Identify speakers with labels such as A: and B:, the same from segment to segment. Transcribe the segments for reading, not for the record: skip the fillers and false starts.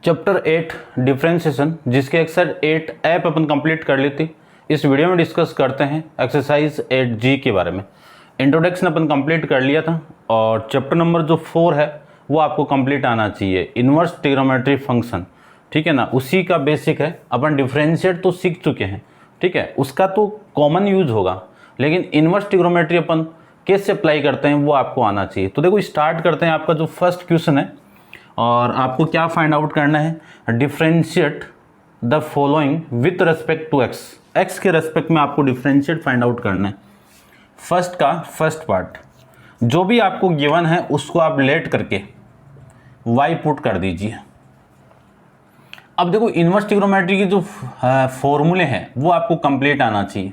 A: Chapter 8 differentiation, जिसके exercise 8 app अपन complete कर ली थी। इस वीडियो में डिस्कस करते हैं एक्सरसाइज 8G के बारे में। इंट्रोडक्शन अपन कंप्लीट कर लिया था और चैप्टर नंबर जो 4 है वो आपको कंप्लीट आना चाहिए, इन्वर्स ट्रिग्नोमेट्री फंक्शन, ठीक है ना। उसी का बेसिक है। अपन डिफरेंशिएट तो सीख चुके हैं, ठीक है, उसका तो कॉमन यूज होगा, लेकिन इन्वर्स ट्रिग्नोमेट्री अपन कैसे अप्लाई करते हैं वो आपको आना चाहिए। तो देखो स्टार्ट करते हैं। आपका जो फर्स्ट क्वेश्चन है और आपको क्या फाइंड आउट करना है, differentiate the following with respect to x. X के रेस्पेक्ट में आपको डिफरेंशिएट फाइंड आउट करना है। फर्स्ट का फर्स्ट पार्ट जो भी आपको गिवन है उसको आप लेट करके y पुट कर दीजिए। अब देखो इन्वर्स ट्रिग्नोमेट्री की जो फॉर्मूले हैं वो आपको कंप्लीट आना चाहिए।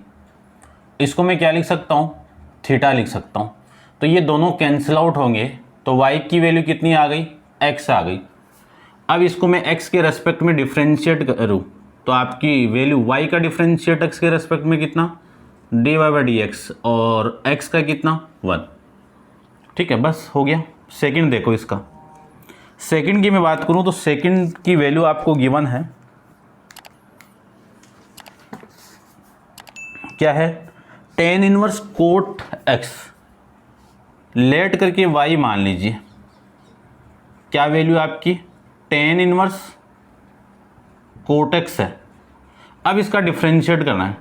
A: इसको मैं क्या लिख सकता हूँ, थीटा लिख सकता हूँ। तो ये दोनों कैंसिल आउट होंगे तो y की वैल्यू कितनी आ गई, x आ गई। अब इसको मैं x के रेस्पेक्ट में डिफरेंशिएट करूँ तो आपकी वैल्यू y का डिफरेंशिएट x के रेस्पेक्ट में कितना, dy/dx, और x का कितना 1, ठीक है, बस हो गया। सेकंड देखो, इसका सेकंड की मैं बात करूं तो सेकंड की वैल्यू आपको गिवन है, क्या है, tan inverse cot x let करके y मान लीजिए। क्या वैल्यू आपकी, tan इनवर्स कोट x है। अब इसका डिफरेंशिएट करना है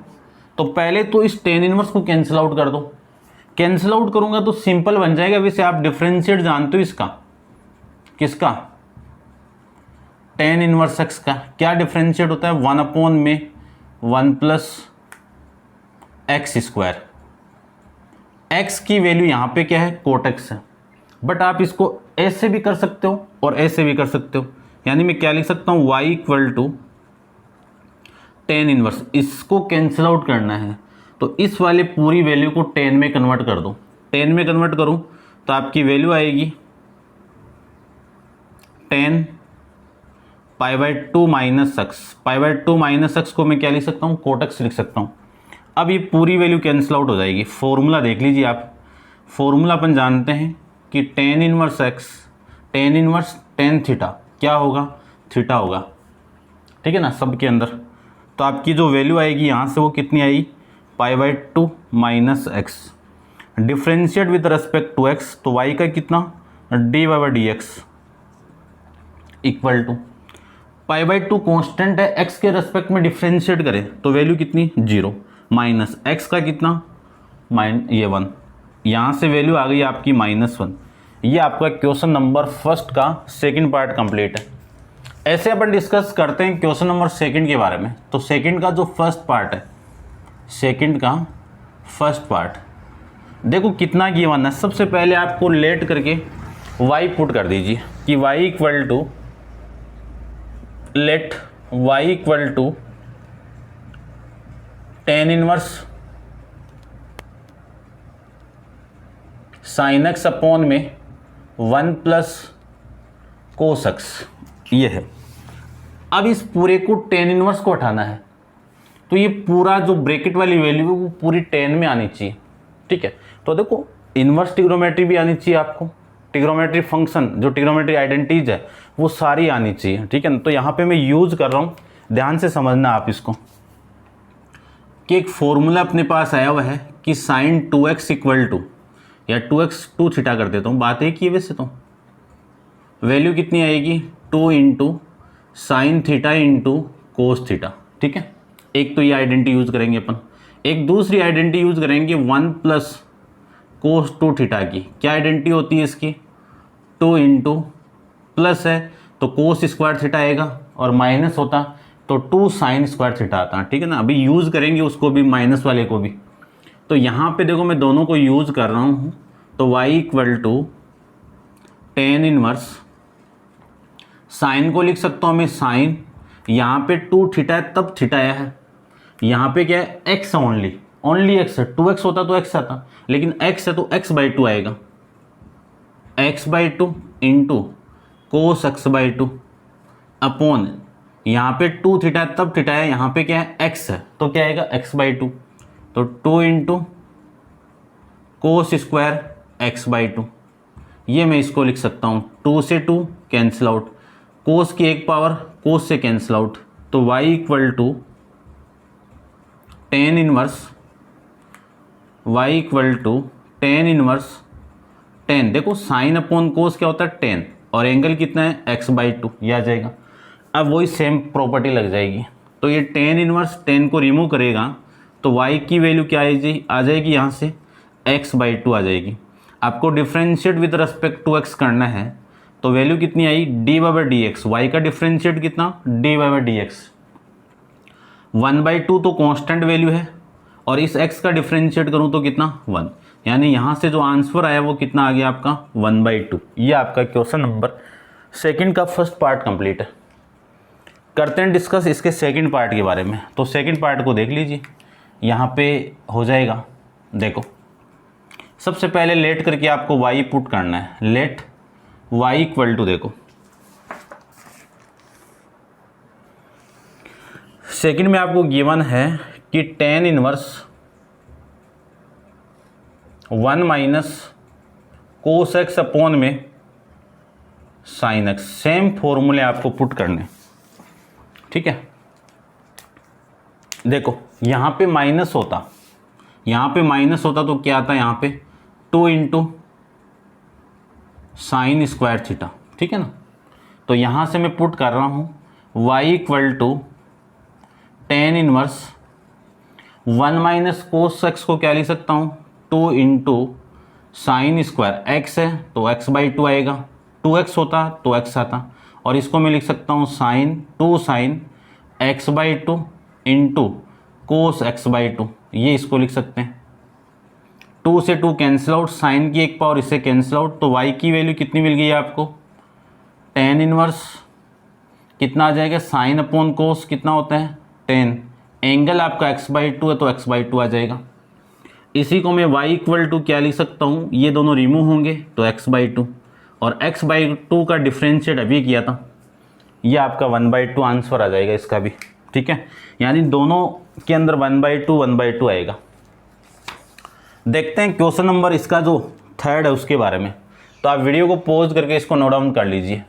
A: तो पहले तो इस tan इनवर्स को कैंसिल आउट कर दो। कैंसिल आउट करूंगा तो सिंपल बन जाएगा। वैसे आप डिफरेंशिएट जानते हो इसका, किसका, tan इनवर्स x का। क्या डिफरेंशिएट होता है, 1/1 प्लस एक्स स्क्वायर। x की वैल्यू यहाँ पे क्या है, कोट x है, बट आप इसको ऐसे भी कर सकते हो और ऐसे भी कर सकते हो। यानी मैं क्या लिख सकता हूँ, y equal to tan inverse. इसको कैंसिल आउट करना है तो इस वाले पूरी वैल्यू को tan में कन्वर्ट कर दो। tan में कन्वर्ट करूँ तो आपकी वैल्यू आएगी tan π/2 minus x. π/2 minus x को मैं क्या लिख सकता हूँ, कोट एक्स लिख सकता हूँ। अब ये पूरी वैल्यू कैंसिल आउट हो जाएगी। फॉर्मूला देख लीजिए आप। फॉर्मूला अपन जानते हैं कि tan inverse x, tan inverse tan theta क्या होगा, थीटा होगा, ठीक है ना, सबके अंदर। तो आपकी जो वैल्यू आएगी यहाँ से वो कितनी आएगी, π/2 minus x. Differentiate with respect to x तो y का कितना, dy/dx इक्वल टू π/2 कॉन्स्टेंट है, x के रेस्पेक्ट में डिफ्रेंशिएट करें तो वैल्यू कितनी, 0, माइनस x का कितना, ये 1। यहाँ से वैल्यू आ गई आपकी -1। ये आपका क्वेश्चन नंबर फर्स्ट का सेकंड पार्ट कंप्लीट है। ऐसे अपन डिस्कस करते हैं क्वेश्चन नंबर सेकंड के बारे में। तो सेकंड का जो फर्स्ट पार्ट है, सेकंड का फर्स्ट पार्ट देखो कितना गिवन है। सबसे पहले आपको लेट करके y पुट कर दीजिए कि y equal to, let y equal to tan inverse sine x upon में 1 प्लस कोस एक्स, ये है। अब इस पूरे को tan इनवर्स को हटाना है तो ये पूरा जो ब्रैकेट वाली वैल्यू है वो पूरी tan में आनी चाहिए, ठीक है। तो देखो इन्वर्स ट्रिग्नोमेट्री भी आनी चाहिए आपको, ट्रिग्नोमेट्री फंक्शन जो ट्रिग्नोमेट्री आइडेंटिटीज है वो सारी आनी चाहिए, ठीक है ना। तो यहाँ पे मैं यूज कर रहा हूँ, ध्यान से समझना आप इसको, कि एक फॉर्मूला अपने पास आया हुआ है कि साइन 2x इक्वल टू, या 2x 2 थीटा कर देता हूँ, बात एक ही है वैसे तो। वैल्यू कितनी आएगी, 2 into sine theta into cos theta, ठीक है। एक तो ये आइडेंटिटी यूज करेंगे अपन। एक दूसरी आइडेंटिटी यूज करेंगे 1 प्लस कोस 2 थीटा की। क्या आइडेंटिटी होती है इसकी, 2 इंटू प्लस है तो कोस स्क्वायर थीटा आएगा, और माइनस होता तो 2 साइन स्क्वायर थीटा आता, ठीक है ना। अभी यूज़ करेंगे उसको भी, माइनस वाले को भी। तो यहाँ पे देखो मैं दोनों को यूज़ कर रहा हूँ तो y equal to tan inverse, sine को लिख सकता हूँ मैं साइन, यहाँ पे 2 थीटा है तब थीटा आया है, यहाँ पे क्या है x ओनली x है। 2x होता तो x आता, लेकिन x है तो x/2 आएगा, x/2 into cos x/2 upon, यहाँ पे 2 थीटा है तब थीटा है, यहाँ पे क्या है x है तो क्या आएगा x/2। तो 2 इंटू कोस स्क्वायर x/2, ये मैं इसको लिख सकता हूँ, 2 से 2 कैंसिल आउट, कोस की एक पावर कोस से कैंसिल आउट, तो y equal to tan inverse tan. देखो साइन अपॉन कोस क्या होता है 10, और एंगल कितना है x/2, ये आ जाएगा। अब वही सेम प्रॉपर्टी लग जाएगी, तो ये टेन इनवर्स 10 को रिमूव करेगा तो y की वैल्यू क्या आ जाएगी यहाँ से x/2 आ जाएगी। आपको differentiate with respect to x करना है, तो वैल्यू कितनी आई dy/dx। y का डिफ्रेंशिएट कितना dy/dx। 1/2 तो कांस्टेंट वैल्यू है, और इस x का डिफ्रेंशिएट करूँ तो कितना 1, यानी यहाँ से जो आंसर आया वो कितना आ गया आपका 1/2। ये आपका क्वेश्चन नंबर सेकंड का फर्स्ट पार्ट कंप्लीट है। करते हैं डिस्कस इसके सेकंड पार्ट के बारे में। तो सेकंड पार्ट को देख लीजिए, यहाँ पे हो जाएगा। देखो सबसे पहले लेट करके आपको y पुट करना है। लेट y इक्वल टू, देखो सेकंड में आपको गिवन है कि ten inverse 1 minus cos x upon में साइन एक्स। सेम फॉर्मूले आपको पुट करने, ठीक है। देखो यहाँ पे माइनस होता तो क्या आता है यहाँ पे 2 इंटू साइन स्क्वायर थीटा, ठीक है ना। तो यहाँ से मैं पुट कर रहा हूँ y equal to tan inverse 1 minus cos x को क्या लिख सकता हूँ 2 इंटू साइन स्क्वायर, एक्स है तो x/2 आएगा, 2x होता तो x आता, और इसको मैं लिख सकता हूँ sign x/2 into cos x/2, ये इसको लिख सकते हैं। 2 से 2 कैंसिल आउट, साइन की एक पावर इससे कैंसिल आउट, तो y की वैल्यू कितनी मिल गई है आपको टेन इनवर्स कितना आ जाएगा साइन अपॉन कोस कितना होता है 10, एंगल आपका x/2 है तो x/2 आ जाएगा। इसी को मैं y इक्वल टू क्या लिख सकता हूँ, ये दोनों रिमूव होंगे तो x/2, और x/2 का डिफ्रेंशिएट अभी किया था, ये आपका 1/2 आंसर आ जाएगा इसका भी, ठीक है। यानी दोनों के अंदर 1/2 आएगा। देखते हैं क्वेश्चन नंबर इसका जो थर्ड है उसके बारे में। तो आप वीडियो को पॉज करके इसको नोट डाउन कर लीजिए।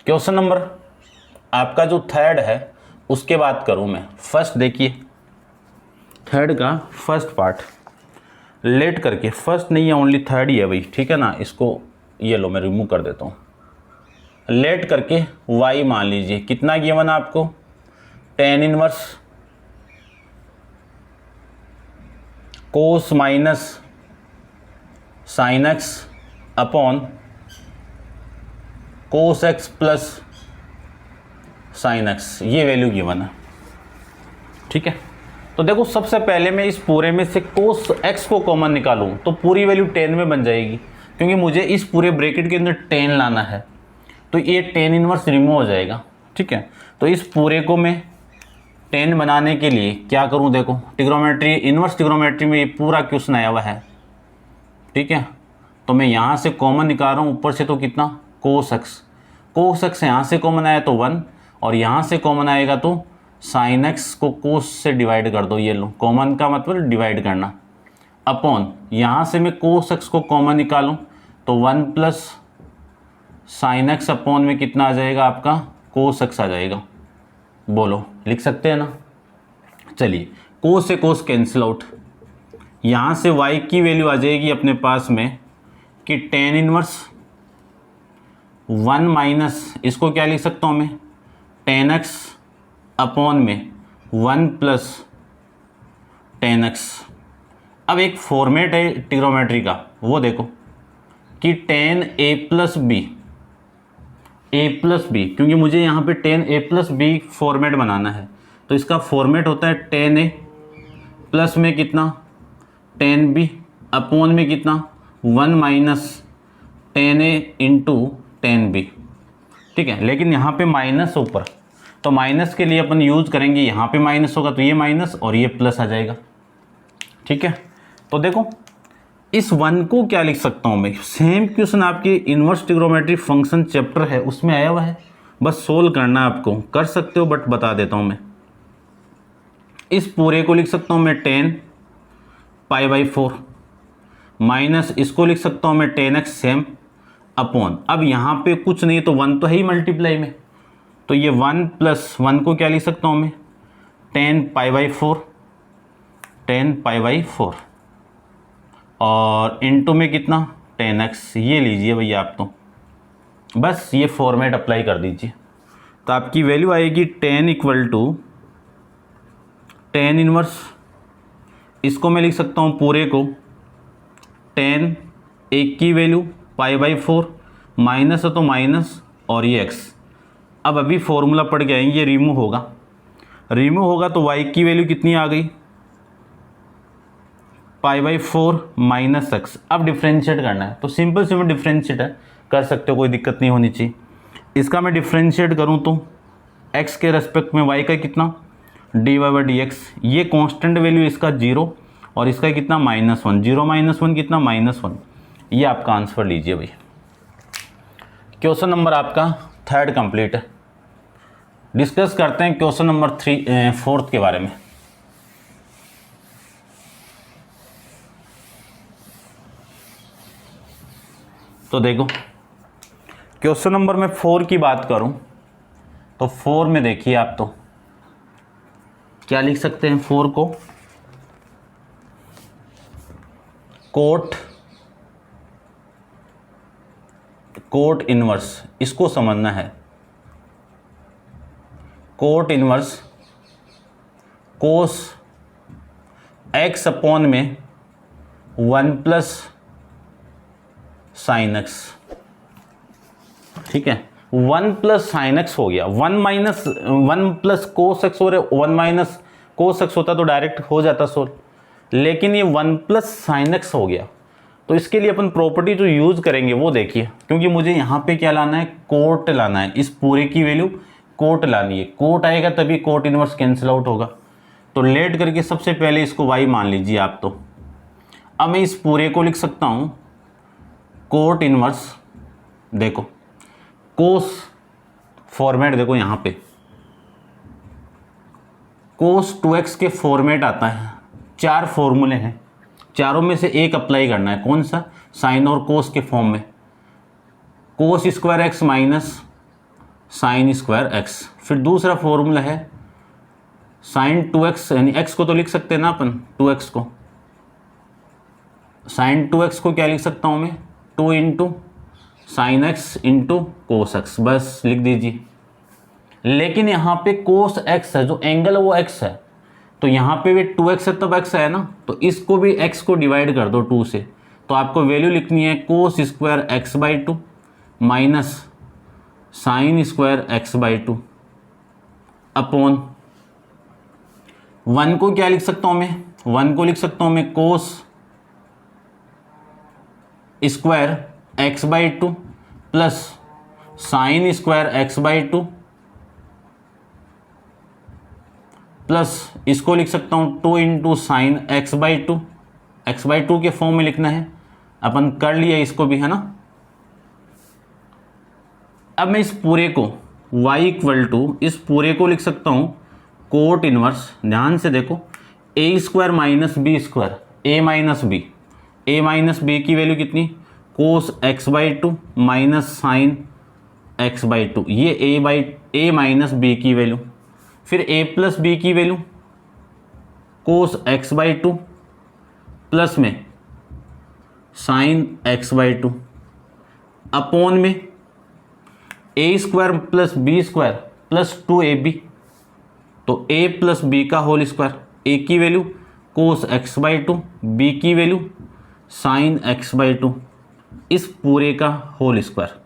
A: क्वेश्चन नंबर आपका जो थर्ड है उसके बात करूं मैं। फर्स्ट देखिए, थर्ड का फर्स्ट पार्ट लेट करके, फर्स्ट नहीं है ओनली थर्ड ही है भाई, ठीक है ना। इसको ये लो मैं रिमूव कर देता हूँ। लेट करके y मान लीजिए कितना गिवन आपको टेन इनवर्स कोस minus sign x upon cos x plus sine x, ये वैल्यू गिवन है, ठीक है। तो देखो सबसे पहले मैं इस पूरे में से कोस एक्स को कॉमन निकालूं तो पूरी वैल्यू 10 में बन जाएगी, क्योंकि मुझे इस पूरे ब्रैकेट के अंदर 10 लाना है, तो ये 10 इनवर्स रिमूव हो जाएगा, ठीक है। तो इस पूरे को मैं 10 बनाने के लिए क्या करूं, देखो ट्रिग्नोमेट्री, इनवर्स ट्रिग्नोमेट्री में ये पूरा क्वेश्चन आया हुआ है, ठीक है। तो मैं यहाँ से कॉमन निकाल रहा हूँ, ऊपर से तो कितना कोस एक्स यहाँ से कॉमन आया तो 1, और यहाँ से कॉमन आएगा तो साइन एक्स को कोस से डिवाइड कर दो, ये लो कॉमन का मतलब डिवाइड करना, अपॉन यहाँ से मैं कोस एक्स को कॉमन निकालूं तो 1 प्लस साइन एक्स अपॉन में कितना आ जाएगा आपका कोस एक्स आ जाएगा। बोलो लिख सकते हैं ना। चलिए कोस से कोस कैंसिल आउट, यहाँ से y की वैल्यू आ जाएगी अपने पास में कि टेन इनवर्स 1 माइनस, इसको क्या लिख सकता हूँ मैं टेन एक्स अपॉन में 1 प्लस टेन एक्स। अब एक फॉर्मेट है ट्रिग्नोमेट्री का, वो देखो कि टेन ए प्लस बी, क्योंकि मुझे यहाँ पे टेन ए प्लस बी फॉर्मेट बनाना है, तो इसका फॉर्मेट होता है टेन ए प्लस में कितना टेन बी अपॉन में कितना 1 माइनस टेन ए इंटू टेन बी, ठीक है। लेकिन यहाँ पे माइनस ऊपर, तो माइनस के लिए अपन यूज़ करेंगे, यहाँ पे माइनस होगा तो ये माइनस और ये प्लस आ जाएगा, ठीक है। तो देखो इस 1 को क्या लिख सकता हूँ मैं, सेम क्वेश्चन आपकी इनवर्स ट्रिग्नोमेट्री फंक्शन चैप्टर है उसमें आया हुआ है, बस सोल्व करना आपको, कर सकते हो बट बता देता हूँ मैं। इस पूरे को लिख सकता हूँ मैं 10π/4 माइनस इसको लिख सकता हूँ मैं 10x सेम अपॉन, अब यहाँ पे कुछ नहीं तो 1 तो है ही मल्टीप्लाई में, तो ये 1 + 1 को क्या लिख सकता हूँ मैं 10π/4 और इनटू में कितना 10x, ये लीजिए भैया आप, तो बस ये फॉर्मेट अप्लाई कर दीजिए तो आपकी वैल्यू आएगी 10 = 10 इनवर्स, इसको मैं लिख सकता हूँ पूरे को 10, एक की वैल्यू π/4 माइनस है तो माइनस और ये x, अब अभी फॉर्मूला पढ़ के आएंगे, ये रिमूव होगा तो y की वैल्यू कितनी आ गई π/4 माइनस x। अब डिफ्रेंशिएट करना है तो सिंपल डिफ्रेंशिएट है, कर सकते हो, कोई दिक्कत नहीं होनी चाहिए। इसका मैं डिफ्रेंशिएट करूँ तो x के रेस्पेक्ट में y का कितना dy/dx, ये कांस्टेंट वैल्यू इसका 0 और इसका कितना -1, 0 - 1 कितना -1, ये आपका आंसर लीजिए भाई। क्वेश्चन नंबर आपका 3rd कंप्लीट है। डिस्कस करते हैं क्वेश्चन नंबर 4th के बारे में। तो देखो क्वेश्चन नंबर में 4 की बात करूं तो 4 में देखिए आप, तो क्या लिख सकते हैं 4 को कोट इनवर्स, इसको समझना है। कोट इनवर्स कोस x अपॉन में 1 + sin x, ठीक है 1 + sin x हो गया, 1 + cos x और 1 - cos x होता तो डायरेक्ट हो जाता सोल्व, लेकिन ये 1 + sin x हो गया। तो इसके लिए अपन प्रॉपर्टी जो यूज़ करेंगे वो देखिए, क्योंकि मुझे यहाँ पे क्या लाना है कोट लाना है, इस पूरे की वैल्यू कोट लानी है, कोट आएगा तभी कोट इनवर्स कैंसिल आउट होगा। तो लेट करके सबसे पहले इसको y मान लीजिए आप, तो अब मैं इस पूरे को लिख सकता हूँ कोट इनवर्स, देखो कोस फॉर्मेट देखो यहाँ पे कोस 2x के फॉर्मेट आता है, 4 फॉर्मूले हैं, चारों में से एक अप्लाई करना है, कौन सा साइन और कोस के फॉर्म में, कोस square x minus sine square x. फिर दूसरा फॉर्मूला है साइन 2x, यानी x को तो लिख सकते हैं ना अपन 2x को, साइन 2x को क्या लिख सकता हूँ मैं 2 × sine x into cos x, बस लिख दीजिए। लेकिन यहाँ पे कोस एक्स है, जो एंगल है वो x है, तो यहाँ पे भी 2x है तब x है ना, तो इसको भी x को डिवाइड कर दो 2 से, तो आपको वैल्यू लिखनी है cos square x/2 minus sine square x/2 upon 1 को क्या लिख सकता हूँ मैं, 1 को लिख सकता हूँ मैं cos square x/2 plus sine square x/2 plus इसको लिख सकता हूँ 2 × साइन x/2, x/2 के फॉर्म में लिखना है, अपन कर लिया इसको भी, है ना। अब मैं इस पूरे को y = इस पूरे को लिख सकता हूँ कोट इनवर्स, ध्यान से देखो a² - b², a - b की वैल्यू कितनी कोस x/2 माइनस साइन x/2, ये a - b की वैल्यू, फिर a + b की वैल्यू कोस x/2 प्लस में साइन x/2 अपॉन में a² + b² प्लस 2ab, तो a + b का होल स्क्वायर, a की वैल्यू कोस x/2, b की वैल्यू साइन x/2, इस पूरे का होल स्क्वायर,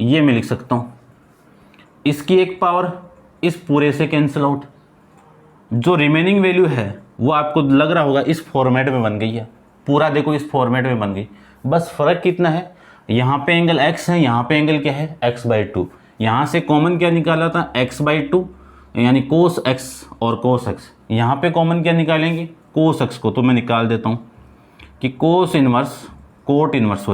A: ये मैं लिख सकता हूँ। इसकी एक पावर इस पूरे से कैंसिल आउट, जो रिमेनिंग वैल्यू है वो आपको लग रहा होगा इस फॉर्मेट में बन गई है, पूरा देखो इस फॉर्मेट में बन गई। बस फ़र्क कितना है, यहाँ पे एंगल x है, यहाँ पे एंगल क्या है x/2, यहाँ से कॉमन क्या निकाला था x/2 यानी कोस x और कोस x, यहाँ पे कॉमन क्या निकालेंगे कोस x को, तो मैं निकाल देता हूँ कि कोट इनवर्स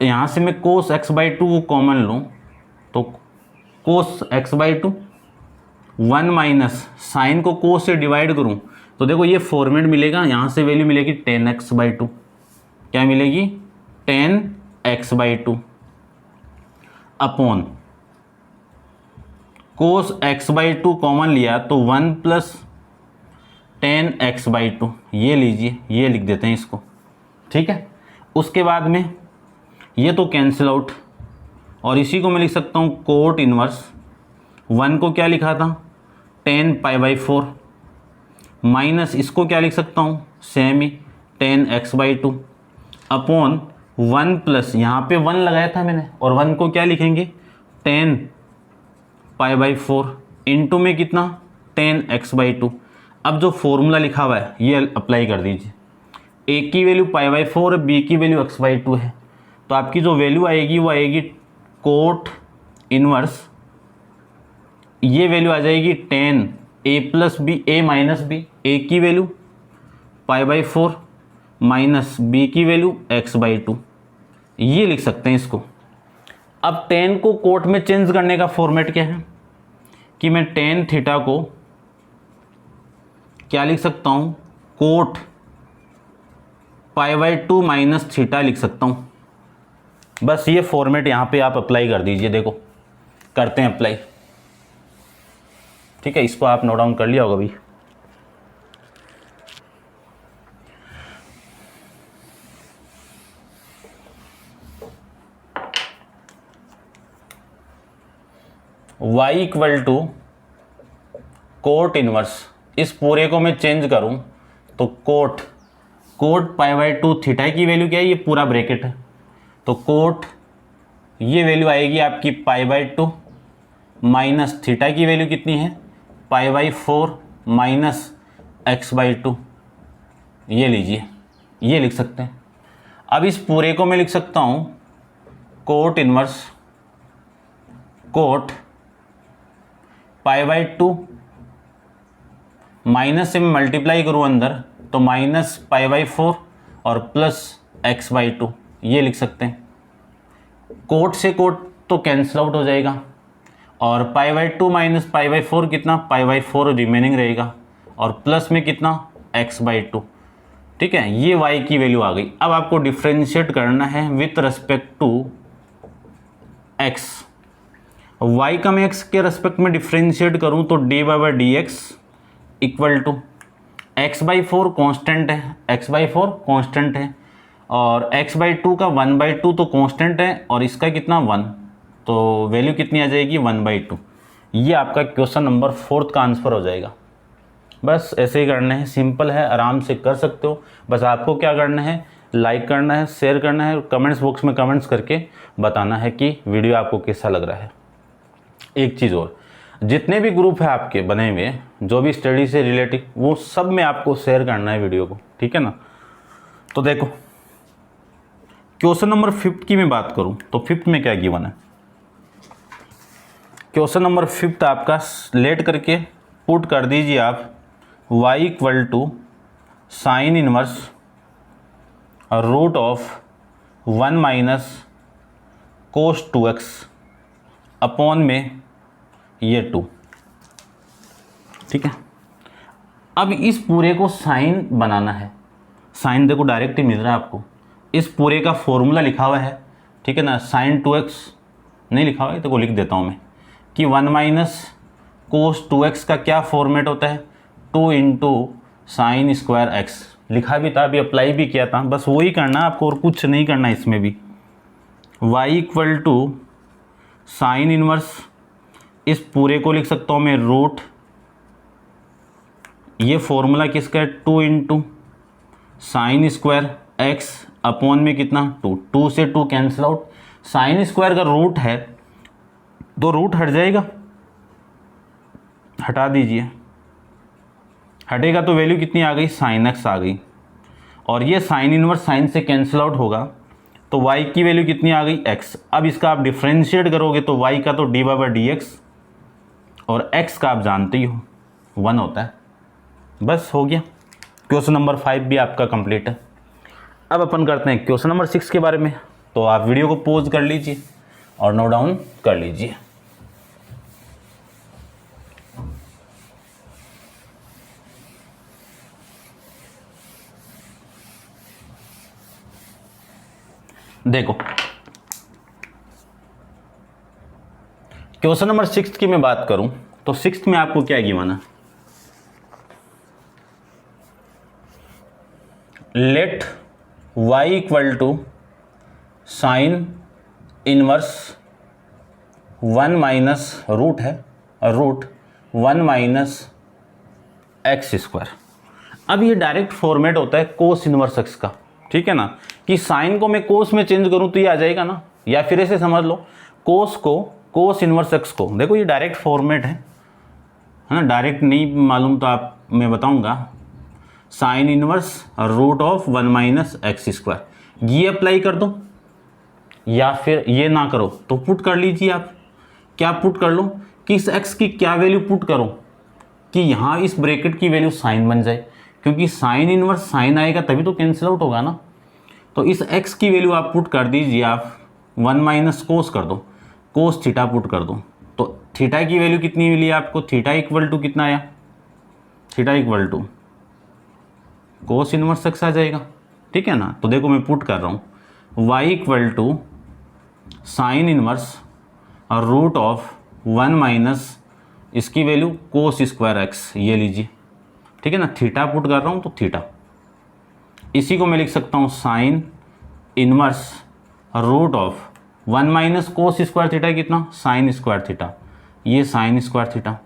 A: यहाँ से मैं कोस x/2 को कॉमन लूँ तो कोस x/2 1 माइनस साइन को कोस से डिवाइड करूँ तो देखो ये फॉर्मेट मिलेगा, यहाँ से वैल्यू मिलेगी 10x/2। क्या मिलेगी? 10x/2 अपॉन कोस x/2 कॉमन लिया तो 1 + 10x/2, ये लीजिए, ये लिख देते हैं इसको, ठीक है। उसके बाद में ये तो कैंसिल आउट, और इसी को मैं लिख सकता हूँ कोट इनवर्स 1 को क्या लिखा था 10π/4 माइनस इसको क्या लिख सकता हूँ सेम ही 10x/2 अपॉन 1 प्लस यहाँ पे 1 लगाया था मैंने, और 1 को क्या लिखेंगे 10π/4 इंटू में कितना 10x/2। अब जो फॉर्मूला लिखा हुआ है ये अप्लाई कर दीजिए। ए की वैल्यू π/4 है, बी की वैल्यू x/2 है, तो आपकी जो वैल्यू आएगी वो आएगी कोट इनवर्स, ये वैल्यू आ जाएगी 10 a + b a - b, a की वैल्यू π/4 माइनस b की वैल्यू x/2, ये लिख सकते हैं इसको। अब 10 को कोट में चेंज करने का फॉर्मेट क्या है कि मैं tan थीटा को क्या लिख सकता हूँ कोट π/2 माइनस थीटा लिख सकता हूँ। बस ये फॉर्मेट यहाँ पे आप अप्लाई कर दीजिए। देखो करते हैं अप्लाई, ठीक है। इसको आप नोट डाउन कर लिया होगा अभी। y equal to cot inverse, इस पूरे को मैं चेंज करूं तो कोट π/2 थीटा की वैल्यू क्या है, ये पूरा ब्रैकेट है, तो कोट ये वैल्यू आएगी आपकी π/2 माइनस थीटा की वैल्यू कितनी है π/4 माइनस x/2, ये लीजिए, ये लिख सकते हैं। अब इस पूरे को मैं लिख सकता हूँ कोट इनवर्स कोट π/2 माइनस से मैं मल्टीप्लाई करूँ अंदर तो माइनस π/4 और प्लस x/2, ये लिख सकते हैं। कोट से कोट तो कैंसिल आउट हो जाएगा, और π/2 माइनस π/4 कितना π/4 रिमेनिंग रहेगा, और प्लस में कितना x/2, ठीक है। ये y की वैल्यू आ गई। अब आपको डिफ्रेंशिएट करना है with respect to x। y का मैं x के रिस्पेक्ट में डिफ्रेंशिएट करूं तो dy/dx equal to x/4 constant है, x/4 कांस्टेंट है, और x/2 का 1/2 तो कांस्टेंट है, और इसका कितना 1, तो वैल्यू कितनी आ जाएगी 1/2। ये आपका क्वेश्चन नंबर 4 का आंसर हो जाएगा। बस ऐसे ही करना है, सिंपल है, आराम से कर सकते हो। बस आपको क्या करना है, लाइक करना है, शेयर करना है, कमेंट्स बॉक्स में कमेंट्स करके बताना है कि वीडियो आपको कैसा लग रहा है। एक चीज़ और, जितने भी ग्रुप है आपके बने हुए जो भी स्टडी से रिलेटेड, वो सब में आपको शेयर करना है वीडियो को, ठीक है ना। तो देखो क्वेश्चन नंबर 5 की मैं बात करूं तो 5 में क्या गिवन है। क्वेश्चन नंबर 5 आपका लेट करके पुट कर दीजिए आप y equal to sine inverse root of 1 minus cos 2x upon में ये 2, ठीक है। अब इस पूरे को साइन बनाना है, साइन देखो डायरेक्ट ही मिल रहा है आपको, इस पूरे का फॉर्मूला लिखा हुआ है, ठीक है ना। साइन 2x नहीं लिखा हुआ है तो को लिख देता हूँ मैं कि 1 माइनस कोस 2x का क्या फॉर्मेट होता है 2 इंटू साइन स्क्वायर x, लिखा भी था, अभी अप्लाई भी किया था, बस वही करना आपको और कुछ नहीं करना इसमें भी। y equal to sine inverse, इस पूरे को लिख सकता हूँ मैं रूट, ये फॉर्मूला किसका है 2 into sine square x upon में कितना 2, 2 से 2 कैंसिल आउट, साइन स्क्वायर का रूट है तो रूट हट जाएगा, हटा दीजिए, हटेगा तो वैल्यू कितनी आ गई साइन x आ गई, और ये साइन इनवर्स साइन से कैंसिल आउट होगा तो y की वैल्यू कितनी आ गई x। अब इसका आप डिफ्रेंशिएट करोगे तो y का तो dy/dx और x का आप जानते ही हो 1 होता है। बस हो गया, क्वेश्चन नंबर 5 भी आपका कंप्लीट है। अब अपन करते हैं क्वेश्चन नंबर 6 के बारे में, तो आप वीडियो को पॉज कर लीजिए और नोट डाउन कर लीजिए। देखो क्वेश्चन नंबर 6 की मैं बात करूं तो 6 में आपको क्या गिवन है, let y equal to sine inverse 1 minus root है रूट 1 माइनस एक्स स्क्वायर। अब ये डायरेक्ट फॉर्मेट होता है कोस इनवर्स एक्स का, ठीक है ना, कि साइन को मैं कोस में चेंज करूं तो ये आ जाएगा ना, या फिर ऐसे समझ लो कोस को कोस इनवर्स एक्स को, देखो ये डायरेक्ट फॉर्मेट है ना, डायरेक्ट नहीं मालूम तो आप मैं बताऊंगा, sine inverse root of 1 minus x square, ये अप्लाई कर दो या फिर ये ना करो तो पुट कर लीजिए आप। क्या पुट कर लो कि इस एक्स की क्या वैल्यू पुट करो कि यहाँ इस ब्रैकेट की वैल्यू साइन बन जाए, क्योंकि साइन इनवर्स साइन आएगा तभी तो कैंसिल आउट होगा ना। तो इस x की वैल्यू आप पुट कर दीजिए, आप 1 माइनस कोस कर दो, कोस थीटा पुट कर दो, तो थीटा की वैल्यू कितनी मिली आपको, थीटा इक्वल टू कितना आया, theta equal to cos inverse x आ जाएगा, ठीक है ना। तो देखो मैं पुट कर रहा हूँ y equal to sine inverse root of 1 minus इसकी वैल्यू कोस स्क्वायर एक्स, ये लीजिए, ठीक है ना, थीटा पुट कर रहा हूँ तो थीटा, इसी को मैं लिख सकता हूँ sine inverse root of 1 minus cos square theta कितना, साइन स्क्वायर थीटा, ये sine square theta,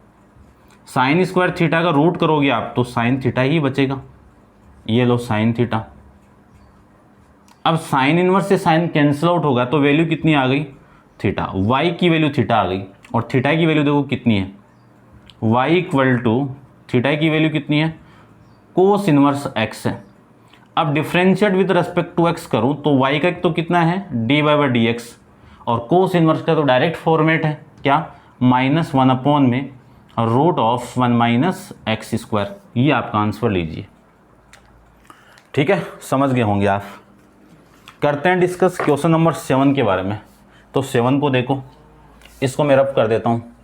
A: sine square theta का रूट करोगे आप तो साइन थीटा ही बचेगा, ये लो साइन थीटा। अब साइन इनवर्स से साइन कैंसिल आउट होगा तो वैल्यू कितनी आ गई, थीटा, y की वैल्यू थीटा आ गई, और थीटा की वैल्यू देखो कितनी है, y इक्वल टू थीटा की वैल्यू कितनी है, कोस इनवर्स x है। अब differentiate with respect to x करूं तो y का तो कितना है dy बाई डी एक्स, और कोस इनवर्स का तो डायरेक्ट फॉर्मेट है क्या, -1 अपॉन में root of 1 minus x square, ये आपका आंसर लीजिए, ठीक है, समझ गए होंगे आप। करते हैं डिस्कस क्वेश्चन नंबर 7 के बारे में। तो 7 को देखो, इसको मैं रब कर देता हूँ।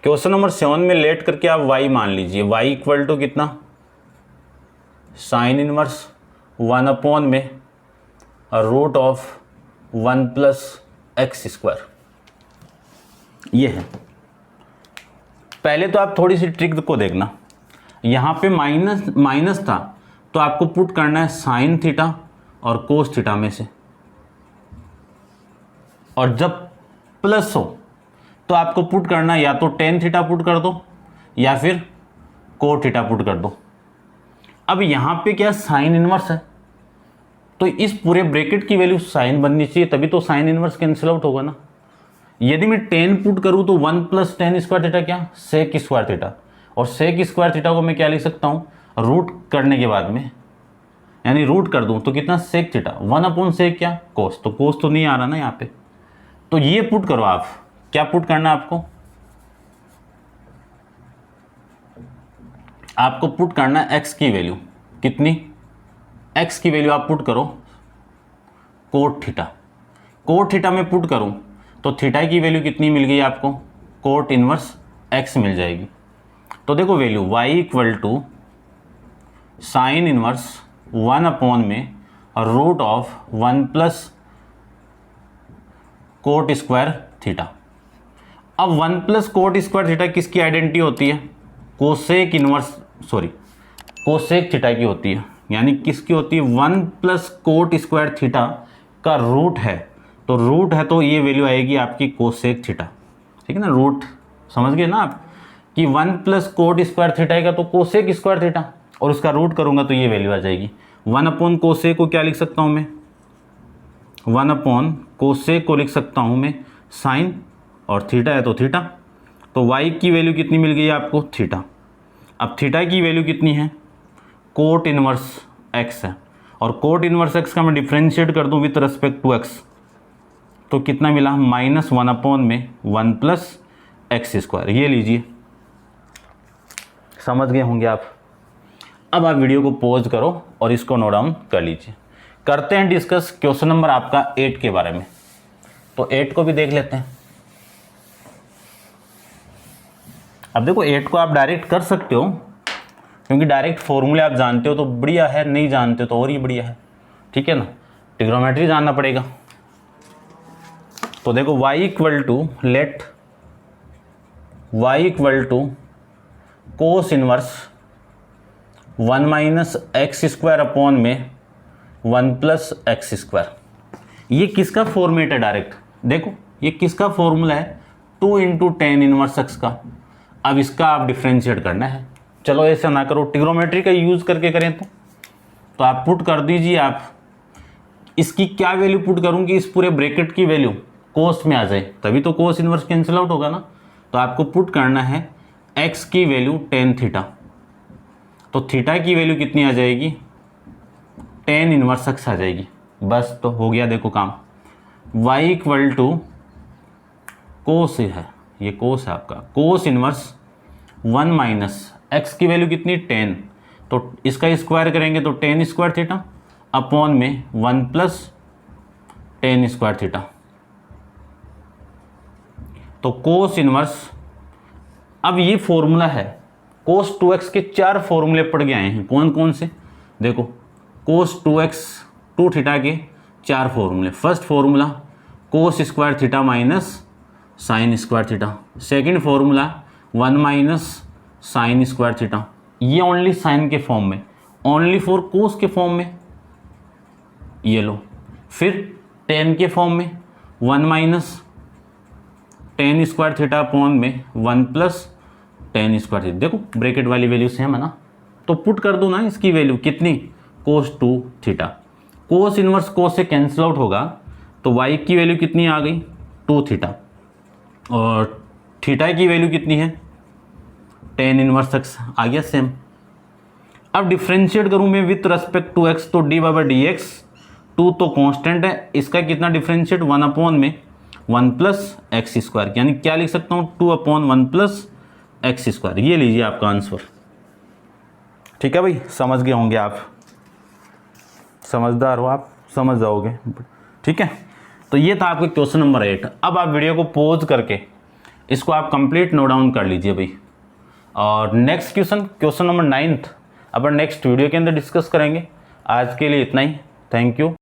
A: क्वेश्चन नंबर 7 में लेट करके आप y मान लीजिए, y इक्वल टू कितना, साइन इनवर्स 1 अपॉन में root of 1 plus x square, ये है। पहले तो आप थोड़ी सी ट्रिक को देखना, यहाँ पे माइनस था तो आपको पुट करना है साइन थीटा और कोस थीटा में से, और जब प्लस हो तो आपको पुट करना है या तो टेन थीटा पुट कर दो या फिर कोट थीटा पुट कर दो। अब यहाँ पे क्या साइन इनवर्स है तो इस पूरे ब्रैकेट की वैल्यू साइन बननी चाहिए, तभी तो साइन इनवर्स कैंसिल आउट होगा ना। यदि मैं 10 पुट करूँ तो 1 प्लस टेन स्क्वायर थीटा क्या, सेक स्क्वायर थीटा, और सेक स्क्वायर थीटा को मैं क्या लिख सकता हूँ, रूट करने के बाद में, यानी रूट कर दूँ तो कितना सेक थीटा, 1 अपॉन सेक क्या, कोस, तो कोस तो नहीं आ रहा ना यहाँ पे, तो ये पुट करो आप। क्या पुट करना है आपको पुट करना है x की वैल्यू कितनी, x की वैल्यू आप पुट करो कोट थीटा, कोट थीटा में पुट करूं तो थीटा की वैल्यू कितनी मिल गई आपको, कोट इनवर्स x मिल जाएगी। तो देखो value y equal to sine inverse 1 upon में root of 1 plus cot square theta. अब 1 प्लस कोट स्क्वायर थीटा किसकी आइडेंटिटी होती है, कोसेक इनवर्स कोसेक थीटा की होती है, यानी किसकी होती है, 1 प्लस कोट स्क्वायर थीटा का रूट है, तो रूट है तो ये वैल्यू आएगी आपकी कोसेक थीटा, ठीक है ना। रूट समझ गए ना आप कि 1 प्लस कोट स्क्वायर थीटा आएगा तो कोसेक स्क्वायर थीटा, और उसका रूट करूंगा तो ये वैल्यू आ जाएगी। 1 अपॉन कोसेक को क्या लिख सकता हूँ मैं, 1 अपॉन कोसेक को लिख सकता हूँ मैं साइन, और थीटा है तो थीटा, तो y की वैल्यू कितनी मिल गई आपको, थीटा। अब थीटा की वैल्यू कितनी है, कोट इनवर्स x है, और कोट इनवर्स x का मैं डिफ्रेंशिएट कर दूं विथ रेस्पेक्ट टू x तो कितना मिला, -1 अपॉन में 1 प्लस एक्स स्क्वायर, ये लीजिए, समझ गए होंगे आप। अब आप वीडियो को पॉज करो और इसको नोट डाउन कर लीजिए। करते हैं डिस्कस क्वेश्चन नंबर आपका 8 के बारे में। तो 8 को भी देख लेते हैं। अब देखो 8 को आप डायरेक्ट कर सकते हो, क्योंकि डायरेक्ट फॉर्मूले आप जानते हो तो बढ़िया है, नहीं जानते हो तो और ही बढ़िया है, ठीक है ना। ट्रिग्नोमेट्री जानना पड़ेगा। तो देखो y equal to let y equal to cos inverse 1 minus x square upon में 1 प्लस एक्स स्क्वायर। ये किसका फॉर्मेट है डायरेक्ट, देखो ये किसका फॉर्मूला है, 2 इंटू टेन इनवर्स एक्स का। अब इसका आप डिफ्रेंशिएट करना है। चलो ऐसा ना करो, ट्रिग्नोमेट्री का यूज़ करके करें तो आप पुट कर दीजिए। आप इसकी क्या वैल्यू पुट करूँगी, इस पूरे ब्रैकेट की वैल्यू कोस में आ जाए, तभी तो कोस इनवर्स कैंसिल आउट होगा ना। तो आपको पुट करना है x की वैल्यू टेन थीटा। तो थीटा की वैल्यू कितनी आ जाएगी, टेन इनवर्स एक्स आ जाएगी। बस तो हो गया देखो काम। y इक्वल टू कोस है, ये कोस है आपका, कोस इनवर्स 1 माइनस एक्स की वैल्यू कितनी 10, तो इसका स्क्वायर करेंगे तो टेन स्क्वायर थीटा अपॉन में 1 प्लस टेन स्क्वायर थीटा। तो कोस इनवर्स, अब ये फॉर्मूला है, कोस 2x के 4 फॉर्मूले पढ़ के आए हैं। कौन कौन से, देखो कोस 2x 2 थीटा के 4 फॉर्मूले। फर्स्ट फॉर्मूला कोस square theta minus sign square theta. Second formula 1 minus sign square theta, ये ओनली साइन के फॉर्म में, ओनली फॉर कोस के फॉर्म में, ये लो। फिर टेन के फॉर्म में 1 minus ten square theta upon में 1 प्लस टेन स्क्वायर थीटा। देखो ब्रैकेट वाली वैल्यू सेम है ना, तो पुट कर दो ना इसकी वैल्यू कितनी, कोस 2 थीटा। कोस इनवर्स कोस से कैंसिल आउट होगा, तो y की वैल्यू कितनी आ गई 2 थीटा, और थीटा की वैल्यू कितनी है टेन इनवर्स एक्स आ गया सेम। अब डिफ्रेंशिएट करूँ मैं विथ रेस्पेक्ट टू x, तो डी बाई डी एक्स, 2 तो कांस्टेंट है, इसका कितना डिफ्रेंशिएट 1 अपॉन में 1 प्लस एक्स स्क्वायर, यानी क्या लिख सकता हूँ 2 अपॉन 1 प्लस एक्स स्क्वायर। ये लीजिए आपका आंसर। ठीक है भाई, समझ गए होंगे आप, समझदार हो आप, समझ जाओगे। ठीक है, तो ये था आपका क्वेश्चन नंबर 8। अब आप वीडियो को पॉज करके इसको आप कंप्लीट नोट डाउन कर लीजिए भाई। और नेक्स्ट क्वेश्चन नंबर 9 अपन नेक्स्ट वीडियो के अंदर डिस्कस करेंगे। आज के लिए इतना ही, थैंक यू।